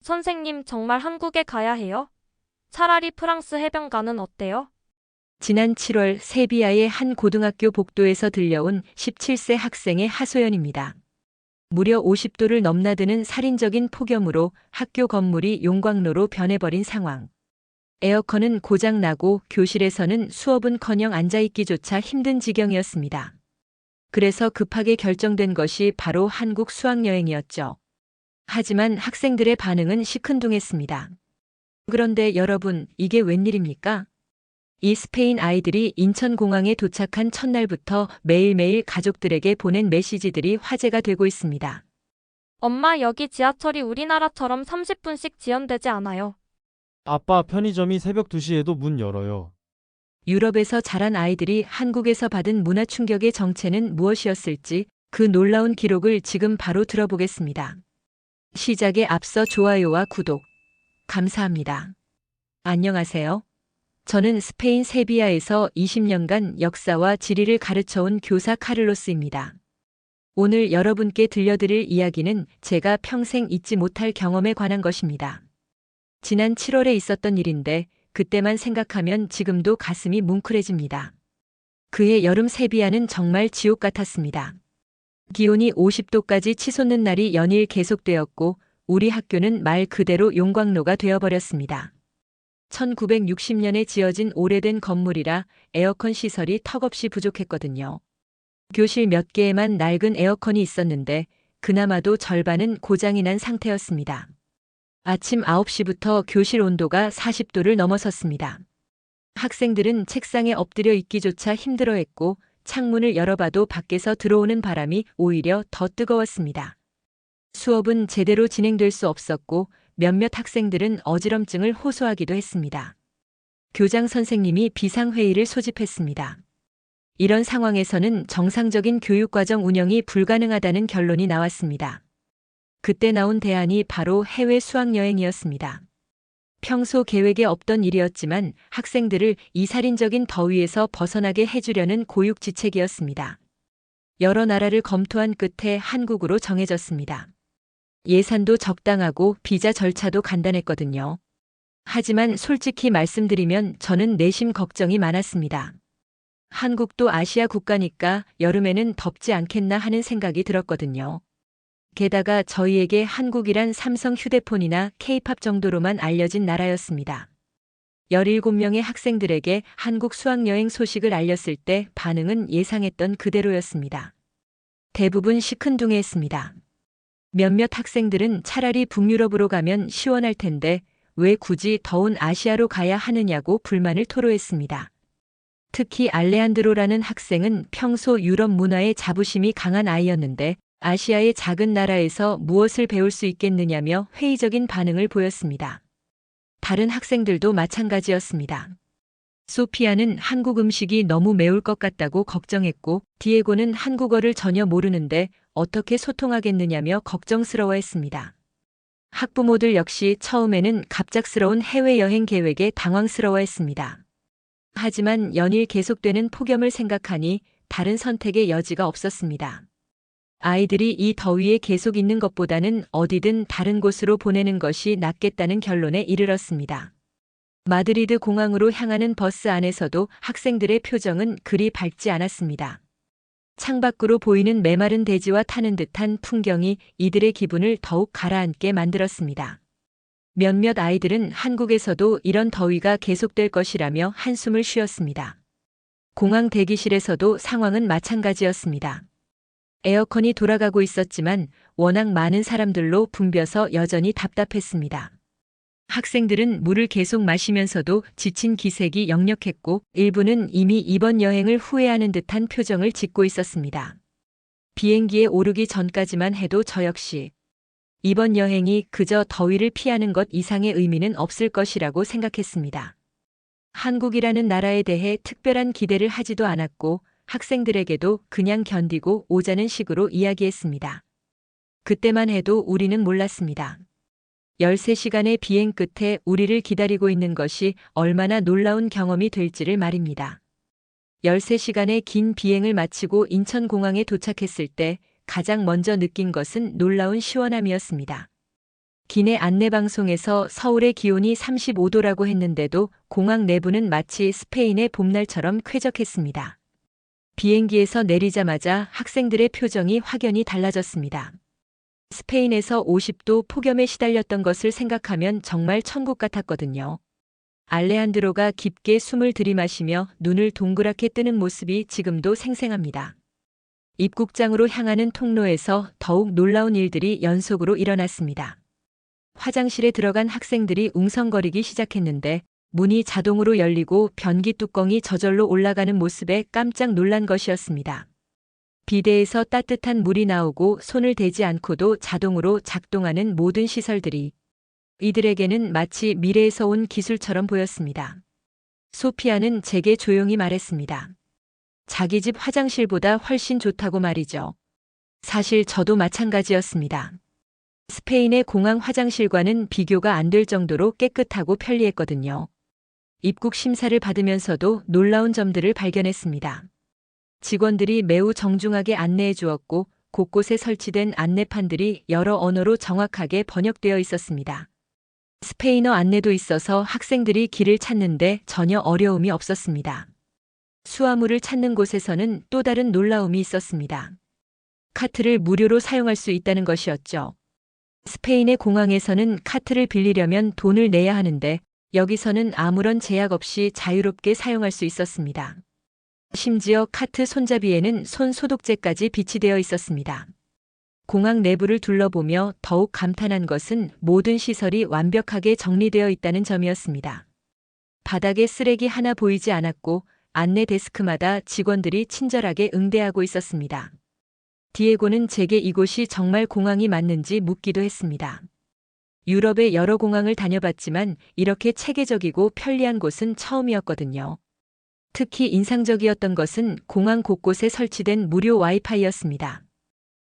선생님, 정말 한국에 가야 해요? 차라리 프랑스 해변가는 어때요? 지난 7월 세비야의 한 고등학교 복도에서 들려온 17세 학생의 하소연입니다. 무려 50도를 넘나드는 살인적인 폭염으로 학교 건물이 용광로로 변해버린 상황. 에어컨은 고장나고 교실에서는 수업은커녕 앉아있기조차 힘든 지경이었습니다. 그래서 급하게 결정된 것이 바로 한국 수학여행이었죠. 하지만 학생들의 반응은 시큰둥했습니다. 그런데 여러분, 이게 웬일입니까? 이 스페인 아이들이 인천공항에 도착한 첫날부터 매일매일 가족들에게 보낸 메시지들이 화제가 되고 있습니다. 엄마, 여기 지하철이 우리나라처럼 30분씩 지연되지 않아요. 아빠, 편의점이 새벽 2시에도 문 열어요. 유럽에서 자란 아이들이 한국에서 받은 문화 충격의 정체는 무엇이었을지 그 놀라운 기록을 지금 바로 들어보겠습니다. 시작에 앞서 좋아요와 구독 감사합니다. 안녕하세요. 저는 스페인 세비야에서 20년간 역사와 지리를 가르쳐온 교사 카를로스입니다. 오늘 여러분께 들려드릴 이야기는 제가 평생 잊지 못할 경험에 관한 것입니다. 지난 7월에 있었던 일인데 그때만 생각하면 지금도 가슴이 뭉클해집니다. 그해 여름 세비야는 정말 지옥 같았습니다. 기온이 50도까지 치솟는 날이 연일 계속되었고 우리 학교는 말 그대로 용광로가 되어버렸습니다. 1960년에 지어진 오래된 건물이라 에어컨 시설이 턱없이 부족했거든요. 교실 몇 개에만 낡은 에어컨이 있었는데 그나마도 절반은 고장이 난 상태였습니다. 아침 9시부터 교실 온도가 40도를 넘어섰습니다. 학생들은 책상에 엎드려 있기조차 힘들어했고 창문을 열어봐도 밖에서 들어오는 바람이 오히려 더 뜨거웠습니다. 수업은 제대로 진행될 수 없었고 몇몇 학생들은 어지럼증을 호소하기도 했습니다. 교장 선생님이 비상회의를 소집했습니다. 이런 상황에서는 정상적인 교육과정 운영이 불가능하다는 결론이 나왔습니다. 그때 나온 대안이 바로 해외 수학여행이었습니다. 평소 계획에 없던 일이었지만 학생들을 이 살인적인 더위에서 벗어나게 해주려는 고육지책이었습니다. 여러 나라를 검토한 끝에 한국으로 정해졌습니다. 예산도 적당하고 비자 절차도 간단했거든요. 하지만 솔직히 말씀드리면 저는 내심 걱정이 많았습니다. 한국도 아시아 국가니까 여름에는 덥지 않겠나 하는 생각이 들었거든요. 게다가 저희에게 한국이란 삼성 휴대폰이나 K-팝 정도로만 알려진 나라였습니다. 17명의 학생들에게 한국 수학여행 소식을 알렸을 때 반응은 예상했던 그대로였습니다. 대부분 시큰둥해했습니다. 몇몇 학생들은 차라리 북유럽으로 가면 시원할 텐데 왜 굳이 더운 아시아로 가야 하느냐고 불만을 토로했습니다. 특히 알레한드로라는 학생은 평소 유럽 문화에 자부심이 강한 아이였는데 아시아의 작은 나라에서 무엇을 배울 수 있겠느냐며 회의적인 반응을 보였습니다. 다른 학생들도 마찬가지였습니다. 소피아는 한국 음식이 너무 매울 것 같다고 걱정했고 디에고는 한국어를 전혀 모르는데 어떻게 소통하겠느냐며 걱정스러워했습니다. 학부모들 역시 처음에는 갑작스러운 해외여행 계획에 당황스러워했습니다. 하지만 연일 계속되는 폭염을 생각하니 다른 선택의 여지가 없었습니다. 아이들이 이 더위에 계속 있는 것보다는 어디든 다른 곳으로 보내는 것이 낫겠다는 결론에 이르렀습니다. 마드리드 공항으로 향하는 버스 안에서도 학생들의 표정은 그리 밝지 않았습니다. 창밖으로 보이는 메마른 대지와 타는 듯한 풍경이 이들의 기분을 더욱 가라앉게 만들었습니다. 몇몇 아이들은 한국에서도 이런 더위가 계속될 것이라며 한숨을 쉬었습니다. 공항 대기실에서도 상황은 마찬가지였습니다. 에어컨이 돌아가고 있었지만 워낙 많은 사람들로 붐벼서 여전히 답답했습니다. 학생들은 물을 계속 마시면서도 지친 기색이 역력했고 일부는 이미 이번 여행을 후회하는 듯한 표정을 짓고 있었습니다. 비행기에 오르기 전까지만 해도 저 역시 이번 여행이 그저 더위를 피하는 것 이상의 의미는 없을 것이라고 생각했습니다. 한국이라는 나라에 대해 특별한 기대를 하지도 않았고 학생들에게도 그냥 견디고 오자는 식으로 이야기했습니다. 그때만 해도 우리는 몰랐습니다. 13시간의 비행 끝에 우리를 기다리고 있는 것이 얼마나 놀라운 경험이 될지를 말입니다. 13시간의 긴 비행을 마치고 인천공항에 도착했을 때 가장 먼저 느낀 것은 놀라운 시원함이었습니다. 기내 안내방송에서 서울의 기온이 35도라고 했는데도 공항 내부는 마치 스페인의 봄날처럼 쾌적했습니다. 비행기에서 내리자마자 학생들의 표정이 확연히 달라졌습니다. 스페인에서 50도 폭염에 시달렸던 것을 생각하면 정말 천국 같았거든요. 알레한드로가 깊게 숨을 들이마시며 눈을 동그랗게 뜨는 모습이 지금도 생생합니다. 입국장으로 향하는 통로에서 더욱 놀라운 일들이 연속으로 일어났습니다. 화장실에 들어간 학생들이 웅성거리기 시작했는데 문이 자동으로 열리고 변기 뚜껑이 저절로 올라가는 모습에 깜짝 놀란 것이었습니다. 비데에서 따뜻한 물이 나오고 손을 대지 않고도 자동으로 작동하는 모든 시설들이 이들에게는 마치 미래에서 온 기술처럼 보였습니다. 소피아는 제게 조용히 말했습니다. 자기 집 화장실보다 훨씬 좋다고 말이죠. 사실 저도 마찬가지였습니다. 스페인의 공항 화장실과는 비교가 안 될 정도로 깨끗하고 편리했거든요. 입국 심사를 받으면서도 놀라운 점들을 발견했습니다. 직원들이 매우 정중하게 안내해 주었고 곳곳에 설치된 안내판들이 여러 언어로 정확하게 번역되어 있었습니다. 스페인어 안내도 있어서 학생들이 길을 찾는데 전혀 어려움이 없었습니다. 수화물을 찾는 곳에서는 또 다른 놀라움이 있었습니다. 카트를 무료로 사용할 수 있다는 것이었죠. 스페인의 공항에서는 카트를 빌리려면 돈을 내야 하는데 여기서는 아무런 제약 없이 자유롭게 사용할 수 있었습니다. 심지어 카트 손잡이에는 손 소독제까지 비치되어 있었습니다. 공항 내부를 둘러보며 더욱 감탄한 것은 모든 시설이 완벽하게 정리되어 있다는 점이었습니다. 바닥에 쓰레기 하나 보이지 않았고 안내 데스크마다 직원들이 친절하게 응대하고 있었습니다. 디에고는 제게 이곳이 정말 공항이 맞는지 묻기도 했습니다. 유럽의 여러 공항을 다녀봤지만 이렇게 체계적이고 편리한 곳은 처음이었거든요. 특히 인상적이었던 것은 공항 곳곳에 설치된 무료 와이파이였습니다.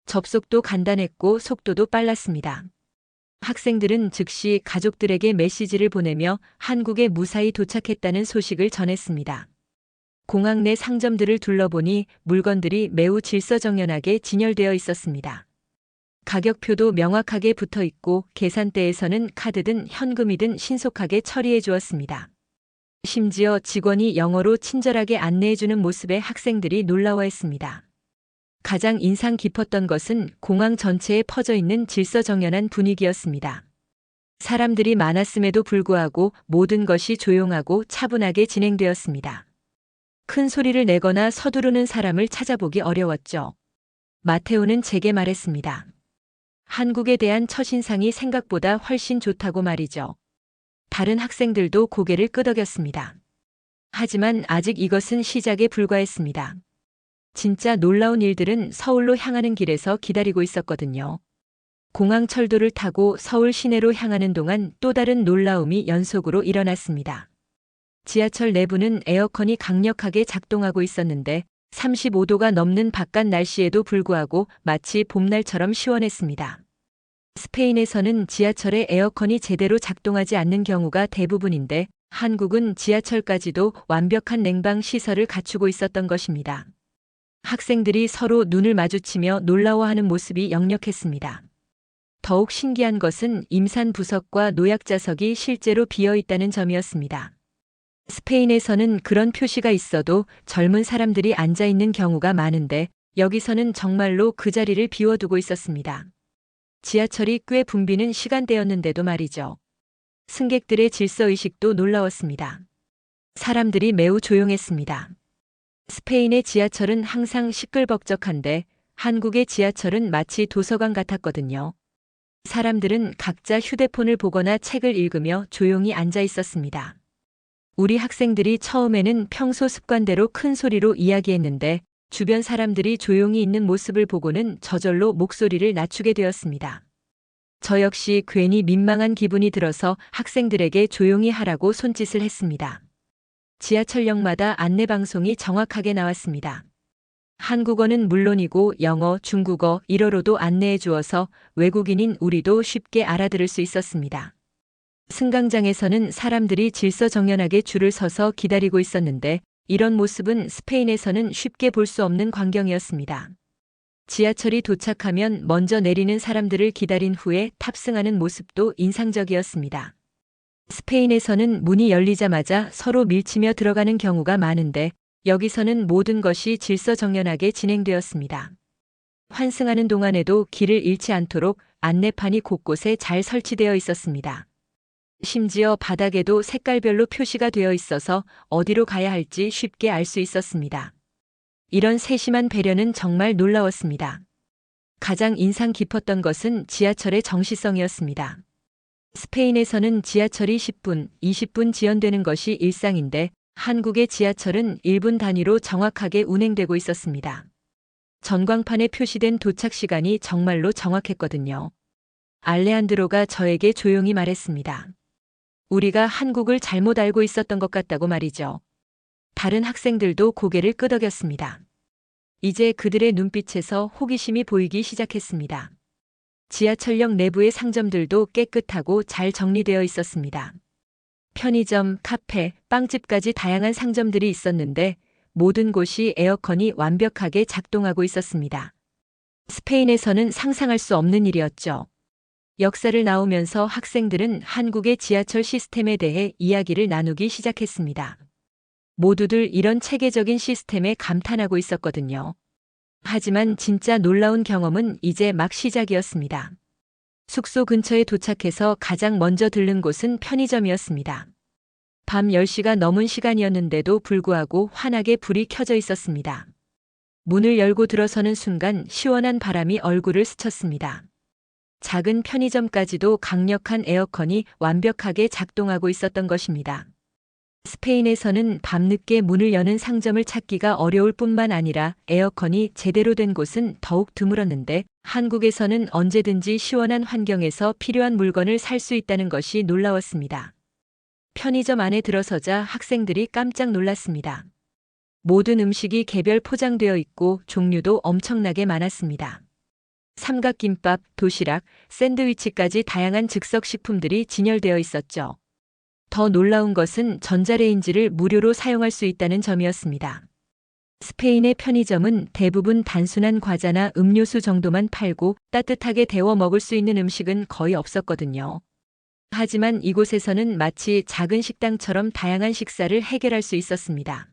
접속도 간단했고 속도도 빨랐습니다. 학생들은 즉시 가족들에게 메시지를 보내며 한국에 무사히 도착했다는 소식을 전했습니다. 공항 내 상점들을 둘러보니 물건들이 매우 질서정연하게 진열되어 있었습니다. 가격표도 명확하게 붙어 있고 계산대에서는 카드든 현금이든 신속하게 처리해 주었습니다. 심지어 직원이 영어로 친절하게 안내해주는 모습에 학생들이 놀라워했습니다. 가장 인상 깊었던 것은 공항 전체에 퍼져 있는 질서정연한 분위기였습니다. 사람들이 많았음에도 불구하고 모든 것이 조용하고 차분하게 진행되었습니다. 큰 소리를 내거나 서두르는 사람을 찾아보기 어려웠죠. 마테오는 제게 말했습니다. 한국에 대한 첫인상이 생각보다 훨씬 좋다고 말이죠. 다른 학생들도 고개를 끄덕였습니다. 하지만 아직 이것은 시작에 불과했습니다. 진짜 놀라운 일들은 서울로 향하는 길에서 기다리고 있었거든요. 공항 철도를 타고 서울 시내로 향하는 동안 또 다른 놀라움이 연속으로 일어났습니다. 지하철 내부는 에어컨이 강력하게 작동하고 있었는데 35도가 넘는 바깥 날씨에도 불구하고 마치 봄날처럼 시원했습니다. 스페인에서는 지하철에 에어컨이 제대로 작동하지 않는 경우가 대부분인데 한국은 지하철까지도 완벽한 냉방 시설을 갖추고 있었던 것입니다. 학생들이 서로 눈을 마주치며 놀라워하는 모습이 역력했습니다. 더욱 신기한 것은 임산 부석과 노약 좌석이 실제로 비어 있다는 점이었습니다. 스페인에서는 그런 표시가 있어도 젊은 사람들이 앉아 있는 경우가 많은데 여기서는 정말로 그 자리를 비워두고 있었습니다. 지하철이 꽤 붐비는 시간대였는데도 말이죠. 승객들의 질서의식도 놀라웠습니다. 사람들이 매우 조용했습니다. 스페인의 지하철은 항상 시끌벅적한데 한국의 지하철은 마치 도서관 같았거든요. 사람들은 각자 휴대폰을 보거나 책을 읽으며 조용히 앉아 있었습니다. 우리 학생들이 처음에는 평소 습관대로 큰 소리로 이야기했는데 주변 사람들이 조용히 있는 모습을 보고는 저절로 목소리를 낮추게 되었습니다. 저 역시 괜히 민망한 기분이 들어서 학생들에게 조용히 하라고 손짓을 했습니다. 지하철역마다 안내방송이 정확하게 나왔습니다. 한국어는 물론이고 영어, 중국어, 일어로도 안내해 주어서 외국인인 우리도 쉽게 알아들을 수 있었습니다. 승강장에서는 사람들이 질서정연하게 줄을 서서 기다리고 있었는데 이런 모습은 스페인에서는 쉽게 볼 수 없는 광경이었습니다. 지하철이 도착하면 먼저 내리는 사람들을 기다린 후에 탑승하는 모습도 인상적이었습니다. 스페인에서는 문이 열리자마자 서로 밀치며 들어가는 경우가 많은데 여기서는 모든 것이 질서정연하게 진행되었습니다. 환승하는 동안에도 길을 잃지 않도록 안내판이 곳곳에 잘 설치되어 있었습니다. 심지어 바닥에도 색깔별로 표시가 되어 있어서 어디로 가야 할지 쉽게 알 수 있었습니다. 이런 세심한 배려는 정말 놀라웠습니다. 가장 인상 깊었던 것은 지하철의 정시성이었습니다. 스페인에서는 지하철이 10분, 20분 지연되는 것이 일상인데 한국의 지하철은 1분 단위로 정확하게 운행되고 있었습니다. 전광판에 표시된 도착 시간이 정말로 정확했거든요. 알레한드로가 저에게 조용히 말했습니다. 우리가 한국을 잘못 알고 있었던 것 같다고 말이죠. 다른 학생들도 고개를 끄덕였습니다. 이제 그들의 눈빛에서 호기심이 보이기 시작했습니다. 지하철역 내부의 상점들도 깨끗하고 잘 정리되어 있었습니다. 편의점, 카페, 빵집까지 다양한 상점들이 있었는데 모든 곳이 에어컨이 완벽하게 작동하고 있었습니다. 스페인에서는 상상할 수 없는 일이었죠. 역사를 나오면서 학생들은 한국의 지하철 시스템에 대해 이야기를 나누기 시작했습니다. 모두들 이런 체계적인 시스템에 감탄하고 있었거든요. 하지만 진짜 놀라운 경험은 이제 막 시작이었습니다. 숙소 근처에 도착해서 가장 먼저 들른 곳은 편의점이었습니다. 밤 10시가 넘은 시간이었는데도 불구하고 환하게 불이 켜져 있었습니다. 문을 열고 들어서는 순간 시원한 바람이 얼굴을 스쳤습니다. 작은 편의점까지도 강력한 에어컨이 완벽하게 작동하고 있었던 것입니다. 스페인에서는 밤늦게 문을 여는 상점을 찾기가 어려울 뿐만 아니라 에어컨이 제대로 된 곳은 더욱 드물었는데 한국에서는 언제든지 시원한 환경에서 필요한 물건을 살 수 있다는 것이 놀라웠습니다. 편의점 안에 들어서자 학생들이 깜짝 놀랐습니다. 모든 음식이 개별 포장되어 있고 종류도 엄청나게 많았습니다. 삼각김밥, 도시락, 샌드위치까지 다양한 즉석식품들이 진열되어 있었죠. 더 놀라운 것은 전자레인지를 무료로 사용할 수 있다는 점이었습니다. 스페인의 편의점은 대부분 단순한 과자나 음료수 정도만 팔고 따뜻하게 데워 먹을 수 있는 음식은 거의 없었거든요. 하지만 이곳에서는 마치 작은 식당처럼 다양한 식사를 해결할 수 있었습니다.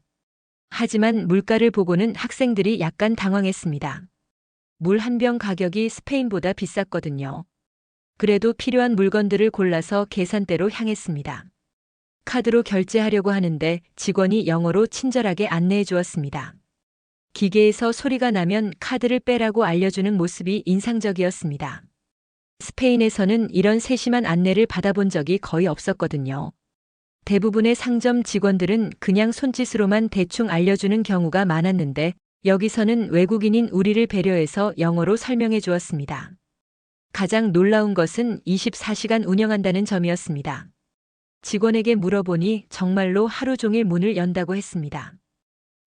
하지만 물가를 보고는 학생들이 약간 당황했습니다. 물 한 병 가격이 스페인보다 비쌌거든요. 그래도 필요한 물건들을 골라서 계산대로 향했습니다. 카드로 결제하려고 하는데 직원이 영어로 친절하게 안내해 주었습니다. 기계에서 소리가 나면 카드를 빼라고 알려주는 모습이 인상적이었습니다. 스페인에서는 이런 세심한 안내를 받아본 적이 거의 없었거든요. 대부분의 상점 직원들은 그냥 손짓으로만 대충 알려주는 경우가 많았는데 여기서는 외국인인 우리를 배려해서 영어로 설명해 주었습니다. 가장 놀라운 것은 24시간 운영한다는 점이었습니다. 직원에게 물어보니 정말로 하루 종일 문을 연다고 했습니다.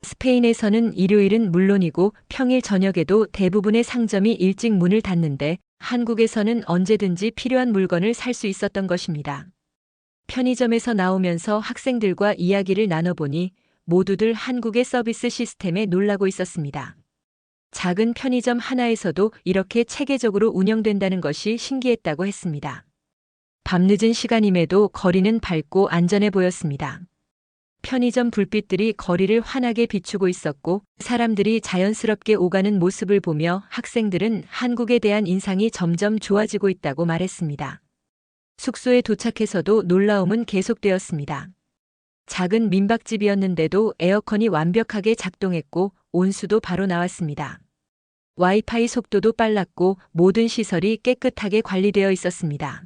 스페인에서는 일요일은 물론이고 평일 저녁에도 대부분의 상점이 일찍 문을 닫는데 한국에서는 언제든지 필요한 물건을 살 수 있었던 것입니다. 편의점에서 나오면서 학생들과 이야기를 나눠보니 모두들 한국의 서비스 시스템에 놀라고 있었습니다. 작은 편의점 하나에서도 이렇게 체계적으로 운영된다는 것이 신기했다고 했습니다. 밤늦은 시간임에도 거리는 밝고 안전해 보였습니다. 편의점 불빛들이 거리를 환하게 비추고 있었고 사람들이 자연스럽게 오가는 모습을 보며 학생들은 한국에 대한 인상이 점점 좋아지고 있다고 말했습니다. 숙소에 도착해서도 놀라움은 계속되었습니다. 작은 민박집이었는데도 에어컨이 완벽하게 작동했고 온수도 바로 나왔습니다. 와이파이 속도도 빨랐고 모든 시설이 깨끗하게 관리되어 있었습니다.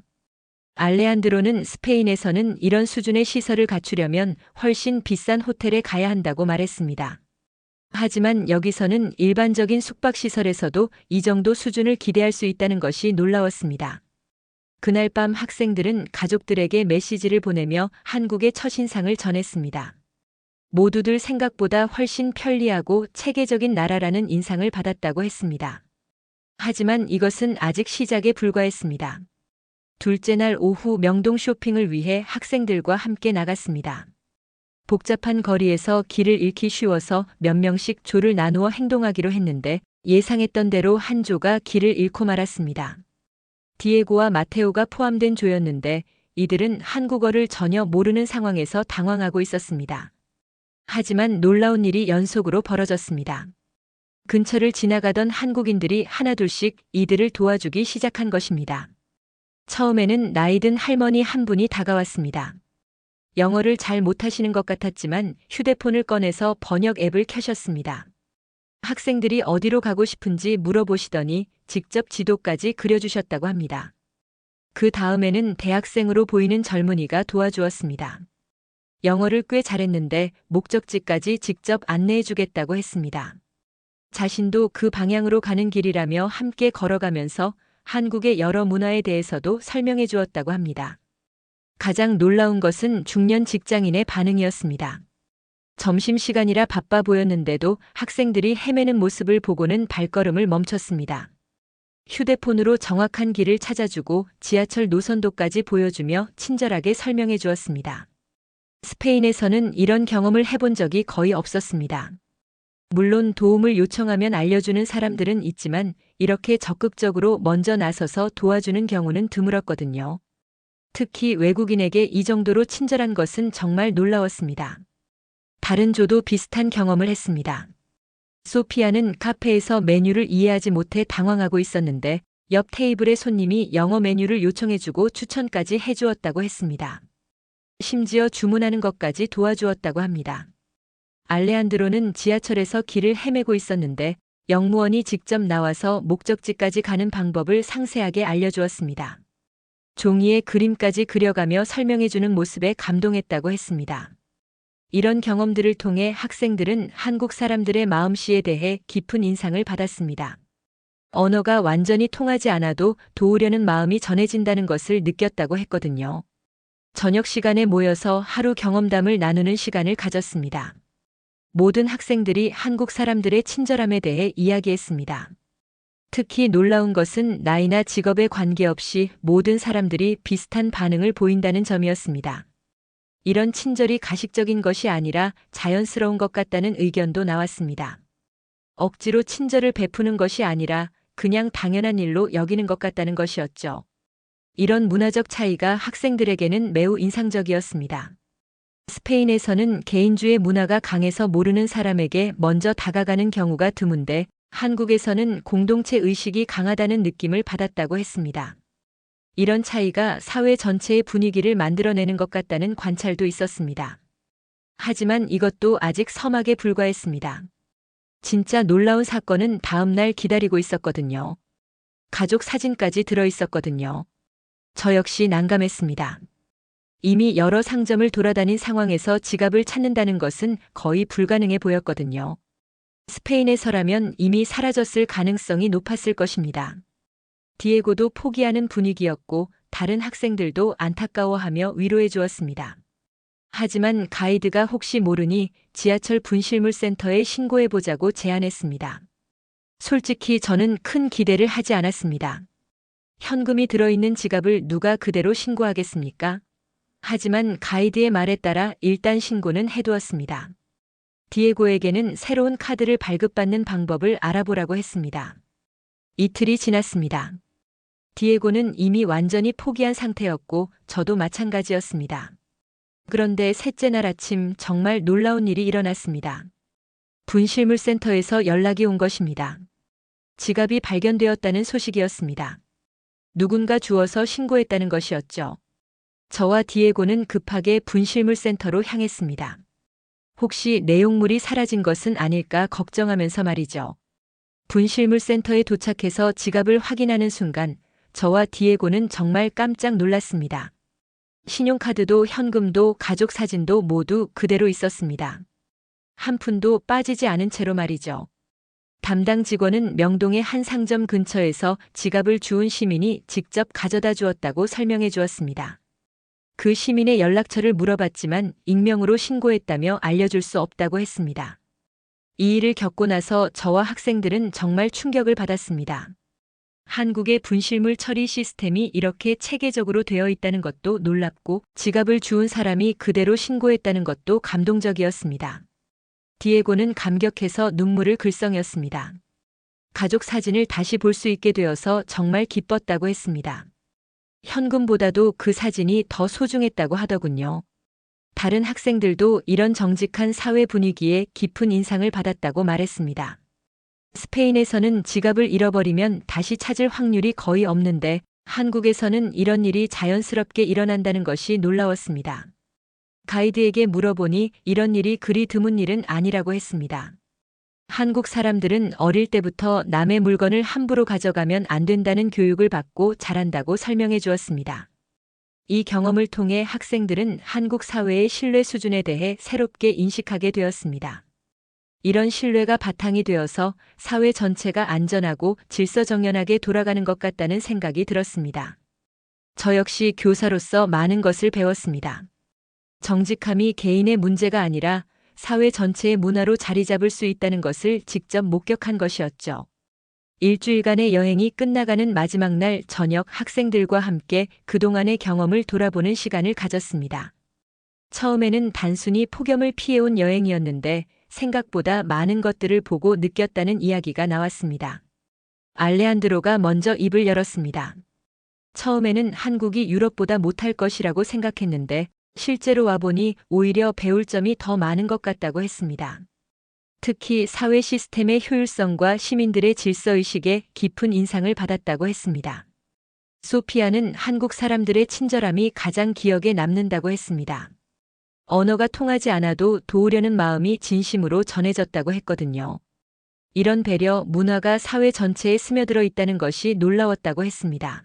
알레한드로는 스페인에서는 이런 수준의 시설을 갖추려면 훨씬 비싼 호텔에 가야 한다고 말했습니다. 하지만 여기서는 일반적인 숙박시설에서도 이 정도 수준을 기대할 수 있다는 것이 놀라웠습니다. 그날 밤 학생들은 가족들에게 메시지를 보내며 한국의 첫인상을 전했습니다. 모두들 생각보다 훨씬 편리하고 체계적인 나라라는 인상을 받았다고 했습니다. 하지만 이것은 아직 시작에 불과했습니다. 둘째 날 오후 명동 쇼핑을 위해 학생들과 함께 나갔습니다. 복잡한 거리에서 길을 잃기 쉬워서 몇 명씩 조를 나누어 행동하기로 했는데 예상했던 대로 한조가 길을 잃고 말았습니다. 디에고와 마테오가 포함된 조였는데 이들은 한국어를 전혀 모르는 상황에서 당황하고 있었습니다. 하지만 놀라운 일이 연속으로 벌어졌습니다. 근처를 지나가던 한국인들이 하나둘씩 이들을 도와주기 시작한 것입니다. 처음에는 나이든 할머니 한 분이 다가왔습니다. 영어를 잘 못하시는 것 같았지만 휴대폰을 꺼내서 번역 앱을 켜셨습니다. 학생들이 어디로 가고 싶은지 물어보시더니 직접 지도까지 그려주셨다고 합니다. 그 다음에는 대학생으로 보이는 젊은이가 도와주었습니다. 영어를 꽤 잘했는데 목적지까지 직접 안내해주겠다고 했습니다. 자신도 그 방향으로 가는 길이라며 함께 걸어가면서 한국의 여러 문화에 대해서도 설명해 주었다고 합니다. 가장 놀라운 것은 중년 직장인의 반응이었습니다. 점심시간이라 바빠 보였는데도 학생들이 헤매는 모습을 보고는 발걸음을 멈췄습니다. 휴대폰으로 정확한 길을 찾아주고 지하철 노선도까지 보여주며 친절하게 설명해 주었습니다. 스페인에서는 이런 경험을 해본 적이 거의 없었습니다. 물론 도움을 요청하면 알려주는 사람들은 있지만 이렇게 적극적으로 먼저 나서서 도와주는 경우는 드물었거든요. 특히 외국인에게 이 정도로 친절한 것은 정말 놀라웠습니다. 다른 조도 비슷한 경험을 했습니다. 소피아는 카페에서 메뉴를 이해하지 못해 당황하고 있었는데 옆 테이블의 손님이 영어 메뉴를 요청해주고 추천까지 해주었다고 했습니다. 심지어 주문하는 것까지 도와주었다고 합니다. 알레한드로는 지하철에서 길을 헤매고 있었는데 영무원이 직접 나와서 목적지까지 가는 방법을 상세하게 알려주었습니다. 종이에 그림까지 그려가며 설명해주는 모습에 감동했다고 했습니다. 이런 경험들을 통해 학생들은 한국 사람들의 마음씨에 대해 깊은 인상을 받았습니다. 언어가 완전히 통하지 않아도 도우려는 마음이 전해진다는 것을 느꼈다고 했거든요. 저녁 시간에 모여서 하루 경험담을 나누는 시간을 가졌습니다. 모든 학생들이 한국 사람들의 친절함에 대해 이야기했습니다. 특히 놀라운 것은 나이나 직업에 관계없이 모든 사람들이 비슷한 반응을 보인다는 점이었습니다. 이런 친절이 가식적인 것이 아니라 자연스러운 것 같다는 의견도 나왔습니다. 억지로 친절을 베푸는 것이 아니라 그냥 당연한 일로 여기는 것 같다는 것이었죠. 이런 문화적 차이가 학생들에게는 매우 인상적이었습니다. 스페인에서는 개인주의 문화가 강해서 모르는 사람에게 먼저 다가가는 경우가 드문데 한국에서는 공동체 의식이 강하다는 느낌을 받았다고 했습니다. 이런 차이가 사회 전체의 분위기를 만들어내는 것 같다는 관찰도 있었습니다. 하지만 이것도 아직 서막에 불과했습니다. 진짜 놀라운 사건은 다음 날 기다리고 있었거든요. 가족 사진까지 들어있었거든요. 저 역시 난감했습니다. 이미 여러 상점을 돌아다닌 상황에서 지갑을 찾는다는 것은 거의 불가능해 보였거든요. 스페인에서라면 이미 사라졌을 가능성이 높았을 것입니다. 디에고도 포기하는 분위기였고 다른 학생들도 안타까워하며 위로해 주었습니다. 하지만 가이드가 혹시 모르니 지하철 분실물 센터에 신고해 보자고 제안했습니다. 솔직히 저는 큰 기대를 하지 않았습니다. 현금이 들어있는 지갑을 누가 그대로 신고하겠습니까? 하지만 가이드의 말에 따라 일단 신고는 해두었습니다. 디에고에게는 새로운 카드를 발급받는 방법을 알아보라고 했습니다. 이틀이 지났습니다. 디에고는 이미 완전히 포기한 상태였고 저도 마찬가지였습니다. 그런데 셋째 날 아침 정말 놀라운 일이 일어났습니다. 분실물 센터에서 연락이 온 것입니다. 지갑이 발견되었다는 소식이었습니다. 누군가 주워서 신고했다는 것이었죠. 저와 디에고는 급하게 분실물 센터로 향했습니다. 혹시 내용물이 사라진 것은 아닐까 걱정하면서 말이죠. 분실물 센터에 도착해서 지갑을 확인하는 순간 저와 디에고는 정말 깜짝 놀랐습니다. 신용카드도 현금도 가족 사진도 모두 그대로 있었습니다. 한 푼도 빠지지 않은 채로 말이죠. 담당 직원은 명동의 한 상점 근처에서 지갑을 주운 시민이 직접 가져다 주었다고 설명해 주었습니다. 그 시민의 연락처를 물어봤지만 익명으로 신고했다며 알려줄 수 없다고 했습니다. 이 일을 겪고 나서 저와 학생들은 정말 충격을 받았습니다. 한국의 분실물 처리 시스템이 이렇게 체계적으로 되어 있다는 것도 놀랍고 지갑을 주운 사람이 그대로 신고했다는 것도 감동적이었습니다. 디에고는 감격해서 눈물을 글썽였습니다. 가족 사진을 다시 볼 수 있게 되어서 정말 기뻤다고 했습니다. 현금보다도 그 사진이 더 소중했다고 하더군요. 다른 학생들도 이런 정직한 사회 분위기에 깊은 인상을 받았다고 말했습니다. 스페인에서는 지갑을 잃어버리면 다시 찾을 확률이 거의 없는데 한국에서는 이런 일이 자연스럽게 일어난다는 것이 놀라웠습니다. 가이드에게 물어보니 이런 일이 그리 드문 일은 아니라고 했습니다. 한국 사람들은 어릴 때부터 남의 물건을 함부로 가져가면 안 된다는 교육을 받고 자란다고 설명해 주었습니다. 이 경험을 통해 학생들은 한국 사회의 신뢰 수준에 대해 새롭게 인식하게 되었습니다. 이런 신뢰가 바탕이 되어서 사회 전체가 안전하고 질서정연하게 돌아가는 것 같다는 생각이 들었습니다. 저 역시 교사로서 많은 것을 배웠습니다. 정직함이 개인의 문제가 아니라 사회 전체의 문화로 자리 잡을 수 있다는 것을 직접 목격한 것이었죠. 일주일간의 여행이 끝나가는 마지막 날 저녁 학생들과 함께 그동안의 경험을 돌아보는 시간을 가졌습니다. 처음에는 단순히 폭염을 피해온 여행이었는데 생각보다 많은 것들을 보고 느꼈다는 이야기가 나왔습니다. 알레한드로가 먼저 입을 열었습니다. 처음에는 한국이 유럽보다 못할 것이라고 생각했는데 실제로 와보니 오히려 배울 점이 더 많은 것 같다고 했습니다. 특히 사회 시스템의 효율성과 시민들의 질서의식에 깊은 인상을 받았다고 했습니다. 소피아는 한국 사람들의 친절함이 가장 기억에 남는다고 했습니다. 언어가 통하지 않아도 도우려는 마음이 진심으로 전해졌다고 했거든요. 이런 배려 문화가 사회 전체에 스며들어 있다는 것이 놀라웠다고 했습니다.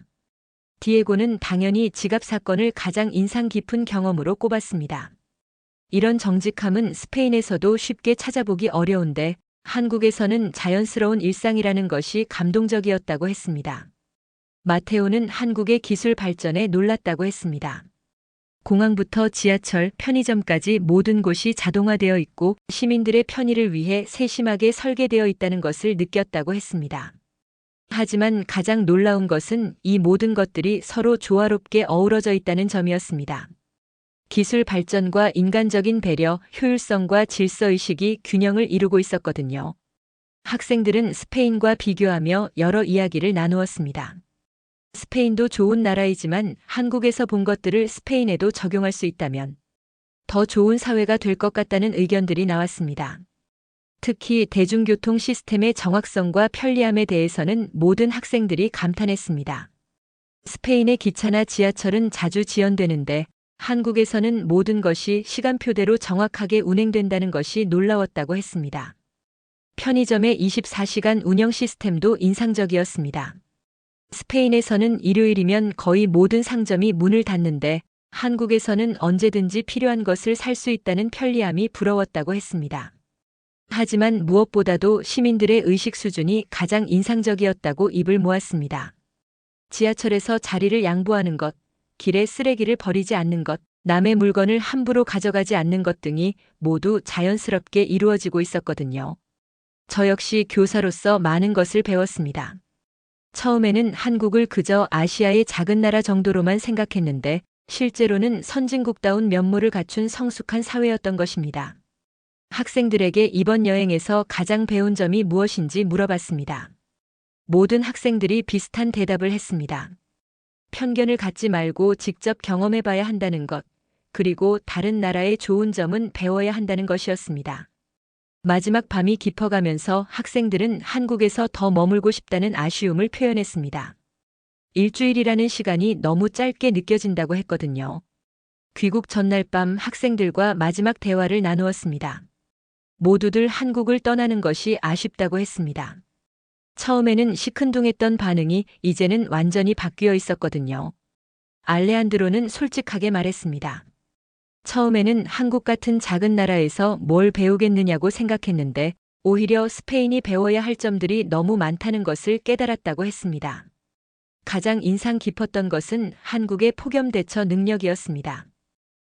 디에고는 당연히 지갑 사건을 가장 인상 깊은 경험으로 꼽았습니다. 이런 정직함은 스페인에서도 쉽게 찾아보기 어려운데 한국에서는 자연스러운 일상이라는 것이 감동적이었다고 했습니다. 마테오는 한국의 기술 발전에 놀랐다고 했습니다. 공항부터 지하철, 편의점까지 모든 곳이 자동화되어 있고 시민들의 편의를 위해 세심하게 설계되어 있다는 것을 느꼈다고 했습니다. 하지만 가장 놀라운 것은 이 모든 것들이 서로 조화롭게 어우러져 있다는 점이었습니다. 기술 발전과 인간적인 배려, 효율성과 질서의식이 균형을 이루고 있었거든요. 학생들은 스페인과 비교하며 여러 이야기를 나누었습니다. 스페인도 좋은 나라이지만 한국에서 본 것들을 스페인에도 적용할 수 있다면 더 좋은 사회가 될 것 같다는 의견들이 나왔습니다. 특히 대중교통 시스템의 정확성과 편리함에 대해서는 모든 학생들이 감탄했습니다. 스페인의 기차나 지하철은 자주 지연되는데 한국에서는 모든 것이 시간표대로 정확하게 운행된다는 것이 놀라웠다고 했습니다. 편의점의 24시간 운영 시스템도 인상적이었습니다. 스페인에서는 일요일이면 거의 모든 상점이 문을 닫는데 한국에서는 언제든지 필요한 것을 살 수 있다는 편리함이 부러웠다고 했습니다. 하지만 무엇보다도 시민들의 의식 수준이 가장 인상적이었다고 입을 모았습니다. 지하철에서 자리를 양보하는 것, 길에 쓰레기를 버리지 않는 것, 남의 물건을 함부로 가져가지 않는 것 등이 모두 자연스럽게 이루어지고 있었거든요. 저 역시 교사로서 많은 것을 배웠습니다. 처음에는 한국을 그저 아시아의 작은 나라 정도로만 생각했는데 실제로는 선진국다운 면모를 갖춘 성숙한 사회였던 것입니다. 학생들에게 이번 여행에서 가장 배운 점이 무엇인지 물어봤습니다. 모든 학생들이 비슷한 대답을 했습니다. 편견을 갖지 말고 직접 경험해봐야 한다는 것, 그리고 다른 나라의 좋은 점은 배워야 한다는 것이었습니다. 마지막 밤이 깊어가면서 학생들은 한국에서 더 머물고 싶다는 아쉬움을 표현했습니다. 일주일이라는 시간이 너무 짧게 느껴진다고 했거든요. 귀국 전날 밤 학생들과 마지막 대화를 나누었습니다. 모두들 한국을 떠나는 것이 아쉽다고 했습니다. 처음에는 시큰둥했던 반응이 이제는 완전히 바뀌어 있었거든요. 알레한드로는 솔직하게 말했습니다. 처음에는 한국 같은 작은 나라에서 뭘 배우겠느냐고 생각했는데 오히려 스페인이 배워야 할 점들이 너무 많다는 것을 깨달았다고 했습니다. 가장 인상 깊었던 것은 한국의 폭염 대처 능력이었습니다.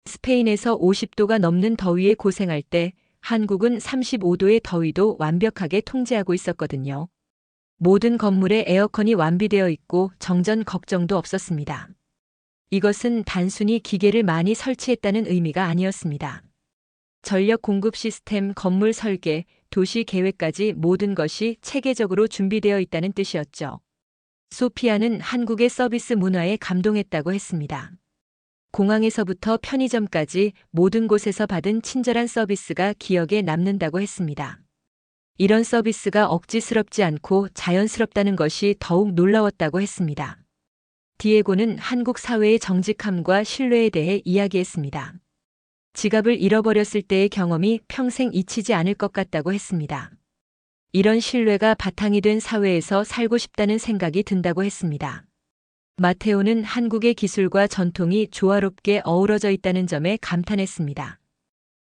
스페인에서 50도가 넘는 더위에 고생할 때 한국은 35도의 더위도 완벽하게 통제하고 있었거든요. 모든 건물에 에어컨이 완비되어 있고 정전 걱정도 없었습니다. 이것은 단순히 기계를 많이 설치했다는 의미가 아니었습니다. 전력 공급 시스템, 건물 설계, 도시 계획까지 모든 것이 체계적으로 준비되어 있다는 뜻이었죠. 소피아는 한국의 서비스 문화에 감동했다고 했습니다. 공항에서부터 편의점까지 모든 곳에서 받은 친절한 서비스가 기억에 남는다고 했습니다. 이런 서비스가 억지스럽지 않고 자연스럽다는 것이 더욱 놀라웠다고 했습니다. 디에고는 한국 사회의 정직함과 신뢰에 대해 이야기했습니다. 지갑을 잃어버렸을 때의 경험이 평생 잊히지 않을 것 같다고 했습니다. 이런 신뢰가 바탕이 된 사회에서 살고 싶다는 생각이 든다고 했습니다. 마테오는 한국의 기술과 전통이 조화롭게 어우러져 있다는 점에 감탄했습니다.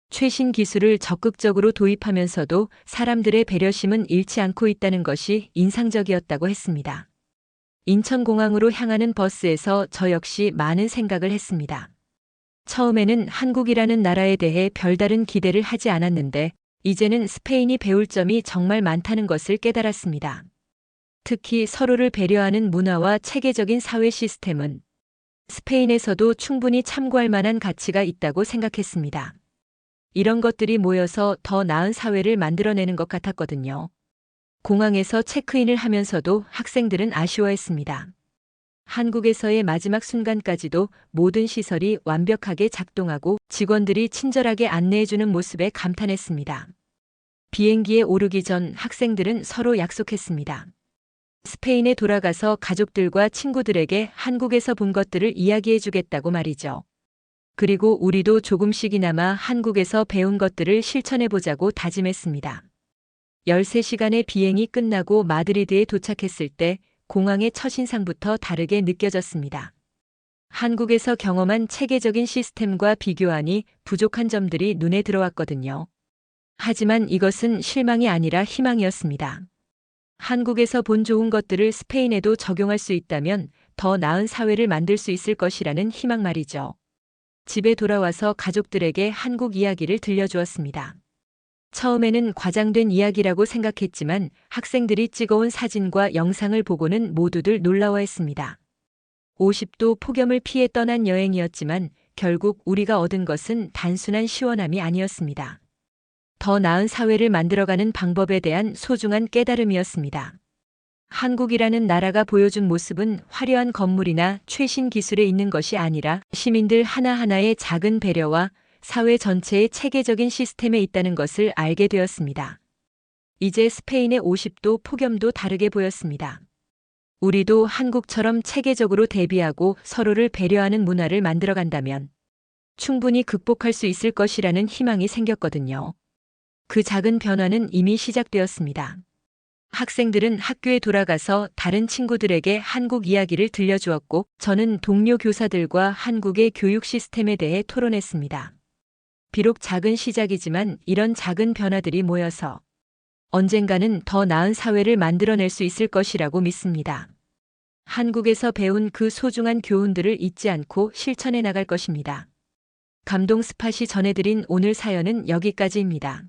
최신 기술을 적극적으로 도입하면서도 사람들의 배려심은 잃지 않고 있다는 것이 인상적이었다고 했습니다. 인천공항으로 향하는 버스에서 저 역시 많은 생각을 했습니다. 처음에는 한국이라는 나라에 대해 별다른 기대를 하지 않았는데 이제는 스페인이 배울 점이 정말 많다는 것을 깨달았습니다. 특히 서로를 배려하는 문화와 체계적인 사회 시스템은 스페인에서도 충분히 참고할 만한 가치가 있다고 생각했습니다. 이런 것들이 모여서 더 나은 사회를 만들어내는 것 같았거든요. 공항에서 체크인을 하면서도 학생들은 아쉬워했습니다. 한국에서의 마지막 순간까지도 모든 시설이 완벽하게 작동하고 직원들이 친절하게 안내해주는 모습에 감탄했습니다. 비행기에 오르기 전 학생들은 서로 약속했습니다. 스페인에 돌아가서 가족들과 친구들에게 한국에서 본 것들을 이야기해주겠다고 말이죠. 그리고 우리도 조금씩이나마 한국에서 배운 것들을 실천해보자고 다짐했습니다. 13시간의 비행이 끝나고 마드리드에 도착했을 때 공항의 첫인상부터 다르게 느껴졌습니다. 한국에서 경험한 체계적인 시스템과 비교하니 부족한 점들이 눈에 들어왔거든요. 하지만 이것은 실망이 아니라 희망이었습니다. 한국에서 본 좋은 것들을 스페인에도 적용할 수 있다면 더 나은 사회를 만들 수 있을 것이라는 희망 말이죠. 집에 돌아와서 가족들에게 한국 이야기를 들려주었습니다. 처음에는 과장된 이야기라고 생각했지만 학생들이 찍어온 사진과 영상을 보고는 모두들 놀라워했습니다. 50도 폭염을 피해 떠난 여행이었지만 결국 우리가 얻은 것은 단순한 시원함이 아니었습니다. 더 나은 사회를 만들어가는 방법에 대한 소중한 깨달음이었습니다. 한국이라는 나라가 보여준 모습은 화려한 건물이나 최신 기술에 있는 것이 아니라 시민들 하나하나의 작은 배려와 사회 전체의 체계적인 시스템에 있다는 것을 알게 되었습니다. 이제 스페인의 50도 폭염도 다르게 보였습니다. 우리도 한국처럼 체계적으로 대비하고 서로를 배려하는 문화를 만들어간다면 충분히 극복할 수 있을 것이라는 희망이 생겼거든요. 그 작은 변화는 이미 시작되었습니다. 학생들은 학교에 돌아가서 다른 친구들에게 한국 이야기를 들려주었고 저는 동료 교사들과 한국의 교육 시스템에 대해 토론했습니다. 비록 작은 시작이지만 이런 작은 변화들이 모여서 언젠가는 더 나은 사회를 만들어낼 수 있을 것이라고 믿습니다. 한국에서 배운 그 소중한 교훈들을 잊지 않고 실천해 나갈 것입니다. 감동 스팟이 전해드린 오늘 사연은 여기까지입니다.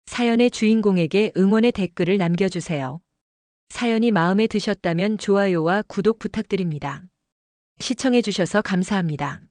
사연의 주인공에게 응원의 댓글을 남겨주세요. 사연이 마음에 드셨다면 좋아요와 구독 부탁드립니다. 시청해주셔서 감사합니다.